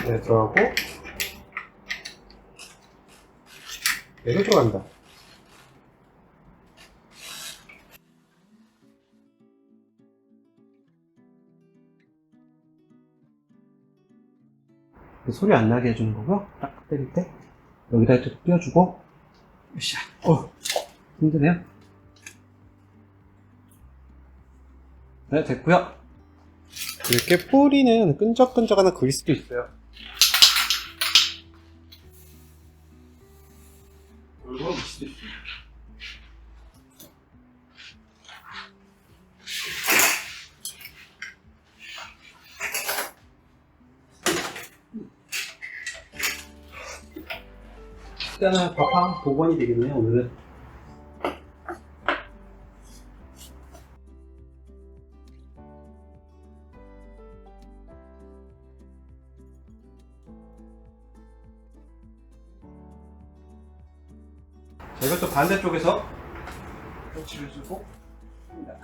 네, 들어가고 얘도 들어간다. 소리 안 나게 해주는 거고, 딱 때릴 때 여기다 이렇게 띄워주고, 으쌰. 힘드네요. 네, 됐고요. 이렇게 뿌리는 끈적끈적하나 그릴 수도 있어요. 얼굴은 묻을 수도 있어요. 일단은 밥한 복원이 되겠네요, 오늘은. 자, 이것도 반대쪽에서 터치를 해주고 합니다.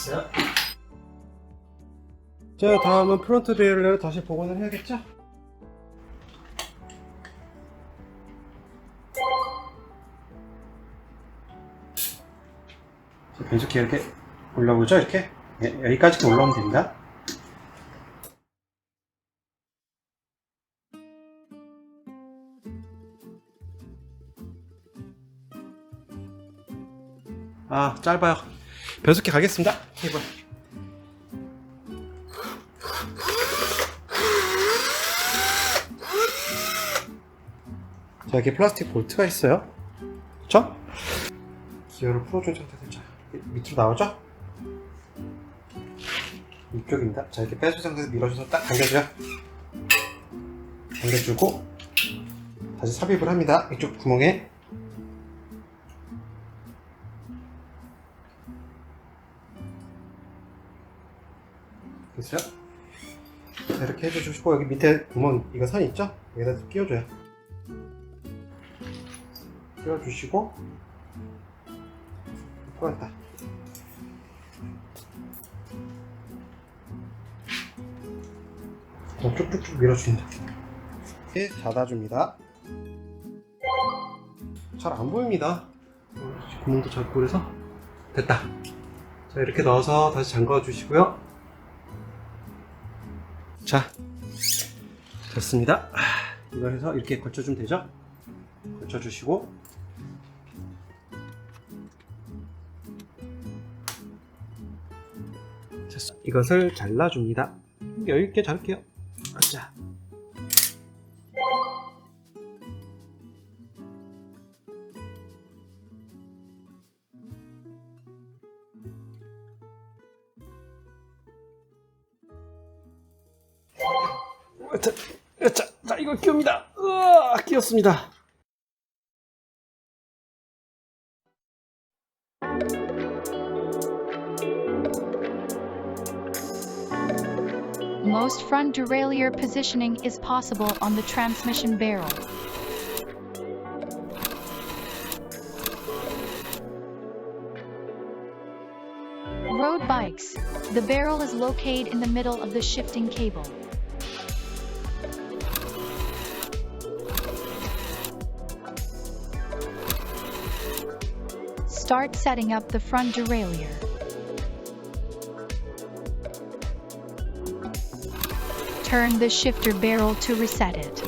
됐어요. 자, 다음은 프론트 드레일러를 다시 복원을 해야겠죠? 변속기 이렇게 올라오죠? 이렇게? 네, 여기까지 올라오면 됩니다. 아, 짧아요. 변속기 가겠습니다. 케이블. 자, 여기 플라스틱 볼트가 있어요. 그쵸? 기어를 풀어준 상태에서 자, 밑으로 나오죠? 이쪽입니다. 자, 이렇게 빼준 상태에서 밀어줘서 딱 당겨줘요. 당겨주고 다시 삽입을 합니다. 이쪽 구멍에. 됐어요? 자, 이렇게 해주시고 여기 밑에 구멍, 이거 선 있죠? 여기다 끼워줘요. 끼워주시고 꼬았다. 쭉쭉쭉 밀어줍니다. 이렇게 닫아줍니다. 잘 안 보입니다. 구멍도 작고 그래서 됐다. 자, 이렇게 넣어서 다시 잠가 주시고요. 자, 됐습니다. 이걸 해서 이렇게 걸쳐주면 되죠? 걸쳐주시고 됐어. 이것을 잘라줍니다. 여유있게 자를게요. 자, 자, 이거 끼웁니다. 끼웠습니다. Most front derailleur positioning is possible on the transmission barrel. The barrel is located in the middle of the shifting cable. Start setting up the front derailleur. Turn the shifter barrel to reset it.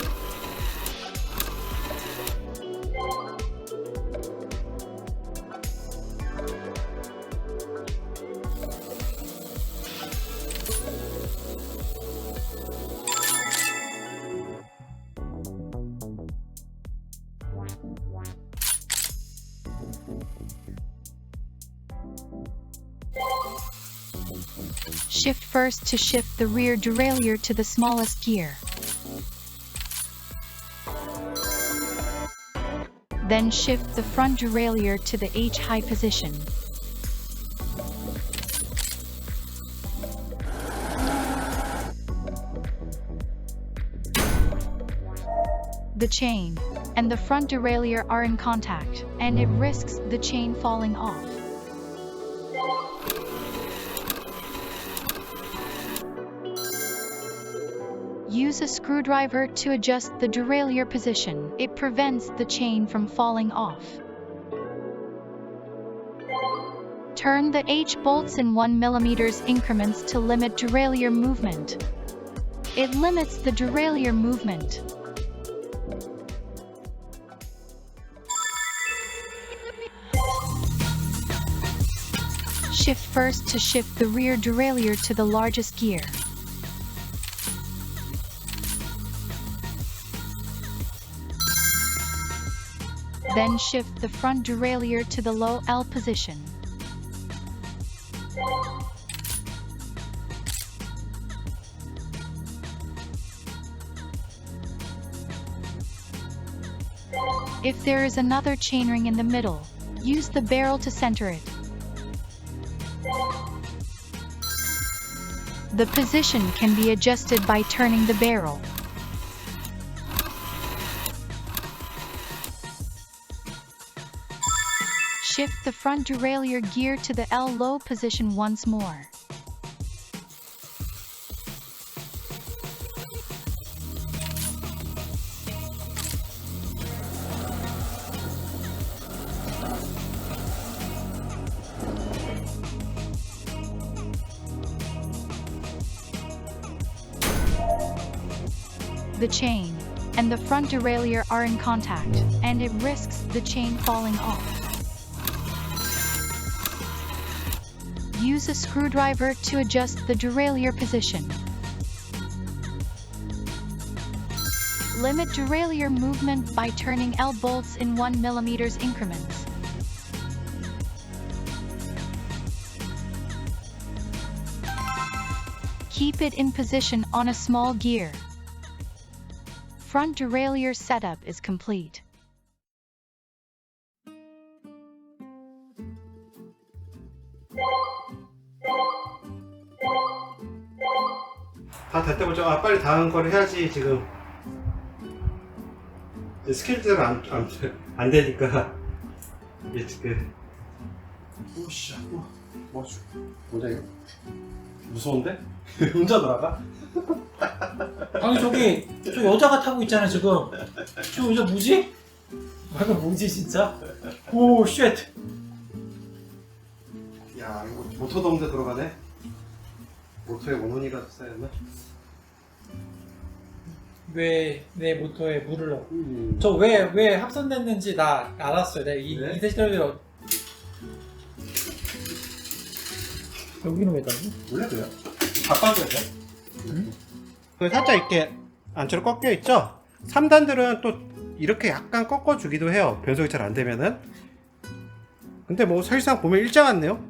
Shift first to shift the rear derailleur to the smallest gear. Then shift the front derailleur to the H-high position. The chain and the front derailleur are in contact, and it risks the chain falling off. Use a screwdriver to adjust the derailleur position. It prevents the chain from falling off. Turn the H-bolts in 1 mm increments to limit derailleur movement. It limits the derailleur movement. Shift first to shift the rear derailleur to the largest gear. Then shift the front derailleur to the low L position. If there is another chainring in the middle, use the barrel to center it. The position can be adjusted by turning the barrel. Shift the front derailleur gear to the L low position once more. The chain and the front derailleur are in contact, and it risks the chain falling off. Use a screwdriver to adjust the derailleur position. Limit derailleur movement by turning L bolts in 1 mm increments. Keep it in position on a small gear. Front derailleur setup is complete. 다 됐다 보죠. 아, 빨리 다음 거를 해야지. 지금 스케줄대로 안 되니까 이게 지금 오씨, 뭐냐 이거? 무서운데? 혼자 돌아가? 아니 저 여자가 타고 있잖아 지금. 저 여자 뭐지? 이거 뭐지 진짜? 오 쉣. 야, 이거 모터도 없는데 들어가네. 모터에 원혼이가 쌓였나? 왜 내 모터에 물을 넣어? 저 왜 합선됐는지 나 알았어요. 내가 네? 이 대시를 여기는 왜 닿니? 원래 그래요. 바꿔줘야 돼. 그 살짝 이렇게 안쪽으로 꺾여 있죠? 3단들은 또 이렇게 약간 꺾어주기도 해요. 변속이 잘 안 되면은. 근데 뭐 사실상 보면 일정하네요.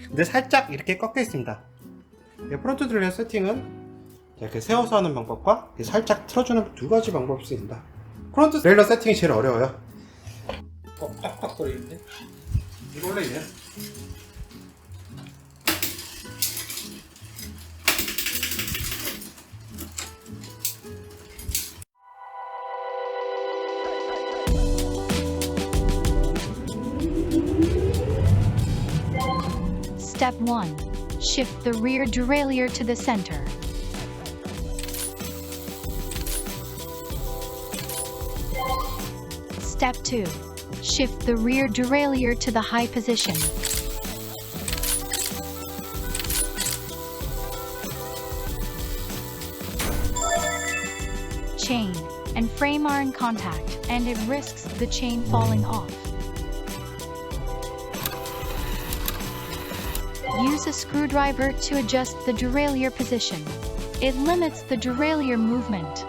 근데 살짝 이렇게 꺾여 있습니다. 프론트 드레일러 세팅은 이렇게 세워서 하는 방법과 살짝 틀어주는 두 가지 방법이 있습니다. 프론트 드레일러 세팅이 제일 어려워요. 꽉꽉거리는데? 이거 원래 이래요. Step 1. shift the rear derailleur to the center. Step 2. Shift the rear derailleur to the high position. Chain and frame are in contact, and it risks the chain falling off. Use a screwdriver to adjust the derailleur position. It limits the derailleur movement.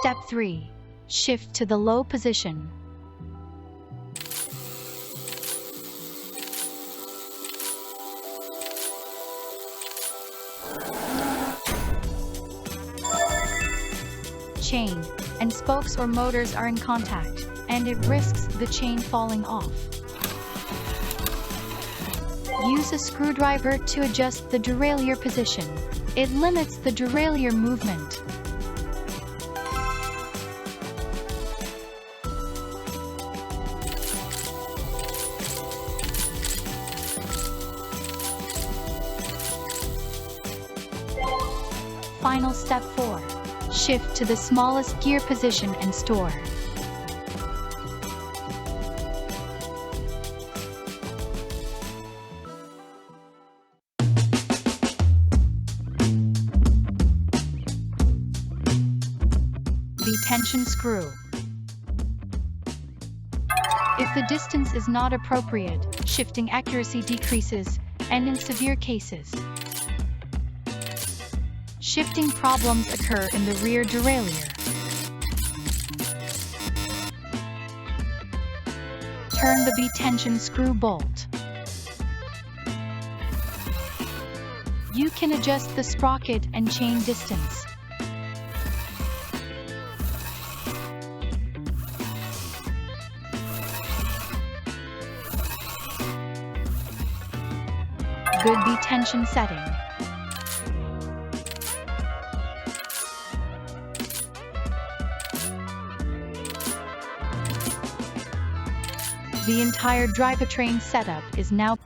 Step 3. Shift to the low position. Chain and spokes or motors are in contact, and it risks the chain falling off. Use a screwdriver to adjust the derailleur position. It limits the derailleur movement. Final step 4. Shift to the smallest gear position and store. The tension screw. If the distance is not appropriate, shifting accuracy decreases, and in severe cases, shifting problems occur in the rear derailleur. Turn the B-tension screw bolt. You can adjust the sprocket and chain distance. Good B-tension setting. The entire drivetrain setup is now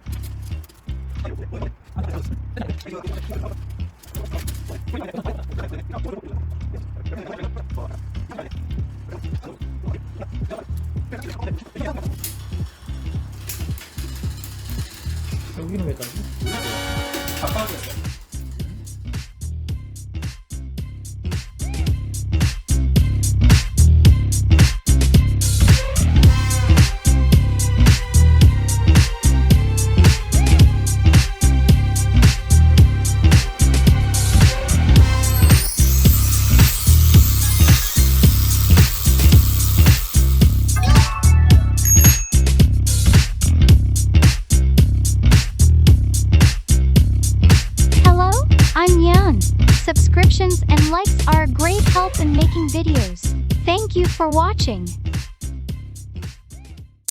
여기는 왜 가지? 바꿔줘야 Subscriptions and likes are a great help in making videos. Thank you for watching.